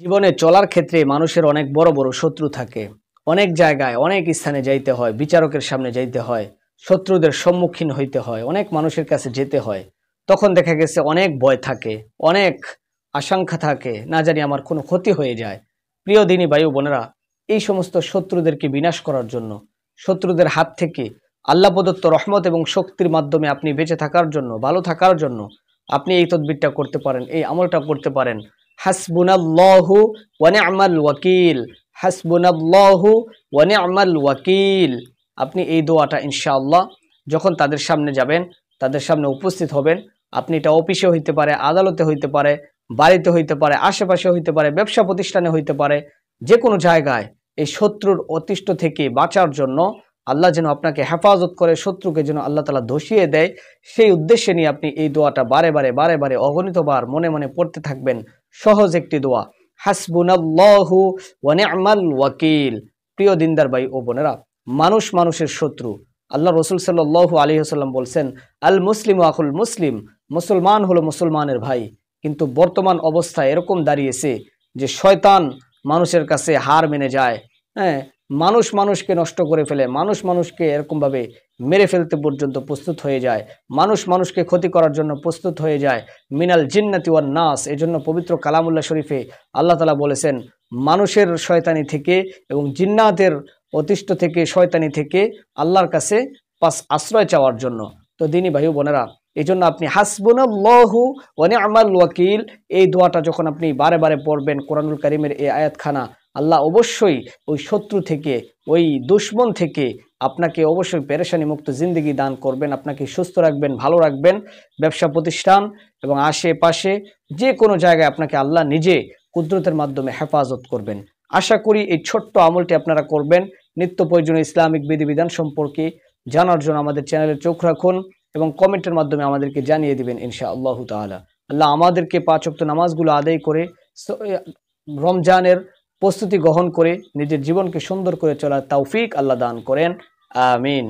জীবনে চলার ক্ষেত্রে মানুষের অনেক বড় বড় শত্রু থাকে। অনেক জায়গায় অনেক স্থানে যাইতে হয়, বিচারকের সামনে যাইতে হয়, শত্রুদের সম্মুখীন হইতে হয়, অনেক মানুষের কাছে যেতে হয়। তখন দেখা গেছে অনেক ভয় থাকে, অনেক আশঙ্কা থাকে, না জানি আমার কোনো ক্ষতি হয়ে যায়। প্রিয় দিনী ভাই ও বোনেরা, এই সমস্ত শত্রুদেরকে বিনাশ করার জন্য, শত্রুদের হাত থেকে আল্লাহ প্রদত্ত রহমত এবং শক্তির মাধ্যমে আপনি বেঁচে থাকার জন্য, ভালো থাকার জন্য আপনি এই তদবিরটা করতে পারেন, এই আমলটা করতে পারেন। হাসবুনাল্লাহু ওয়া নি'মাল ওয়াকিল, হাসবুনাল্লাহু ওয়া নি'মাল ওয়াকিল। আপনি এই দোয়াটা ইনশাআল্লাহ যখন তাদের সামনে যাবেন, তাদের সামনে উপস্থিত হবেন, আপনি এটা অফিসে হইতে পারে, আদালতে হইতে পারে, বাড়িতে হইতে পারে, আশেপাশে হইতে পারে, ব্যবসা প্রতিষ্ঠানে হইতে পারে, যে কোনো জায়গায় এই শত্রুর অতিষ্ঠ থেকে বাঁচার জন্য আল্লাহ যেন আপনাকে হেফাজত করে, শত্রুকে যেন আল্লাহ তাআলা ধসিয়ে দেয়, সেই উদ্দেশ্যে নিয়ে আপনি এই দোয়াটা বারে বারে অগণিতবার মনে মনে পড়তে থাকবেন। সহজ একটি দোয়া, হাসবুনাল্লাহু ওয়া নি'মাল ওয়াকিল। প্রিয় দিনদার ভাই ও বোনেরা, মানুষ মানুষের শত্রু। আল্লাহ রসুল সাল্লাল্লাহু আলাইহি ওয়াসাল্লাম বলছেন, আল মুসলিমু আখুল মুসলিম, মুসলমান হলো মুসলমানের ভাই। কিন্তু বর্তমান অবস্থায় এরকম দাঁড়িয়েছে যে শয়তান মানুষের কাছে হার মেনে যায়। হ্যাঁ, মানুষ মানুষকে নষ্ট করে ফেলে, মানুষ মানুষকে এরকমভাবে মেরে ফেলতে পর্যন্ত প্রস্তুত হয়ে যায়, মানুষ মানুষকে ক্ষতি করার জন্য প্রস্তুত হয়ে যায়। মিনাল জিন্নাতি ওয়ান নাস, এজন্য পবিত্র কালামুল্লাহ শরীফে আল্লাহ তাআলা বলেছেন মানুষের শয়তানি থেকে এবং জিন্নাতের অতিষ্ঠ থেকে, শয়তানি থেকে আল্লাহর কাছে আশ্রয় চাওয়ার জন্য। তো দিনী ভাই বোনেরা, এই জন্য আপনি হাসবুনাল্লাহু ওয়া নি'মাল ওয়াকিল এই দোয়াটা যখন আপনি বারে বারে পড়বেন, কোরআনুল কারীমের এই আয়াতখানা, আল্লাহ অবশ্যই ওই শত্রু থেকে, ওই দুশমন থেকে আপনাকে অবশ্যই পেরেশানি মুক্ত জিন্দেগি দান করবেন, আপনাকে সুস্থ রাখবেন, ভালো রাখবেন। ব্যবসা প্রতিষ্ঠান এবং আশেপাশে যে কোনো জায়গায় আপনাকে আল্লাহ নিজে কুদরতের মাধ্যমে হেফাজত করবেন। আশা করি এই ছোট্ট আমলটি আপনারা করবেন। নিত্য প্রয়োজনীয় ইসলামিক বিধিবিধান সম্পর্কে জানার জন্য আমাদের চ্যানেলে চোখ রাখুন এবং কমেন্টের মাধ্যমে আমাদেরকে জানিয়ে দিবেন ইনশাআল্লাহু তাআলা। আল্লাহ আমাদেরকে ৫ ওয়াক্ত নামাজগুলো আদায় করে রমজানের প্রস্তুতি গ্রহণ করে নিজের জীবনকে সুন্দর করে চলার তৌফিক আল্লাহ দান করেন। আমিন।